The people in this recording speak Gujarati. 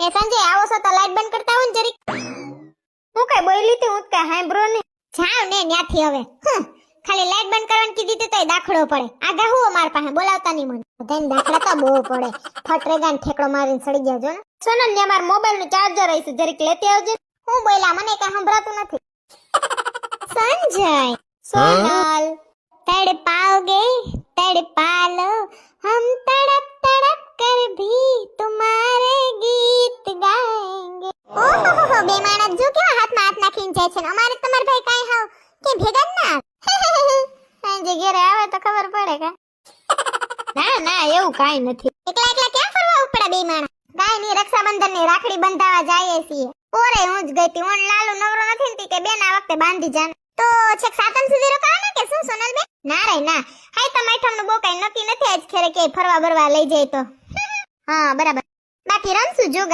એ સંજય આવો છો તો લાઈટ બંધ કરતા હો ને જરીક. હું કઈ બોલી તી હું કઈ હાંભળો ને. જાવ ને ન્યાથી હવે. ખાલી લાઈટ બંધ કરવાની કીધી તી તોય દાખલો પડે. આગા હું અમાર પાસે બોલાવતા નહીં મને. બધાને દાખલા તો બહુ પડે. ફટરેગાન ઠેકડો મારીને સડી ગયા જો ને. સોનલ ને માર મોબાઈલ નું ચાર્જર હશે જરીક લેતી આવજો. હું બોલ્યા મને કઈ સંભળાતું નથી. संजय सोनल तड़पाओगे तड़पालो हम तड़प तड़प कर भी तुम्हारे गीत गाएंगे। ओहो બે માણસ જો કેવા હાથમાં હાથ નાખીને જાય છે ને અમારે તમાર ભાઈ કાઈ હાવ કે ભેગા જ ના સાંજે ઘરે આવે તો ખબર પડે કે ના ના એવું કાઈ નથી એકલા એકલા ક્યાં ફરવા ઉપડા બે માણસ કાઈ ની રક્ષાબંધન ની રાખડી બંધાવા જાય છીએ ઓરે હું જ ગઈ તી ઓન લાલુ નવરો નથી ને કે બેન આ વખતે બાંધી જાને તો છેક સાતમ સુધી રોકાવાના કે શું સોનલ બેન ના રે ના હાય તો આઠમ નું બો કઈ નક્કી નથી આજ ખેરે કે ફરવા બરવા લઈ જાય તો હા બરાબર બાકી રમશું જો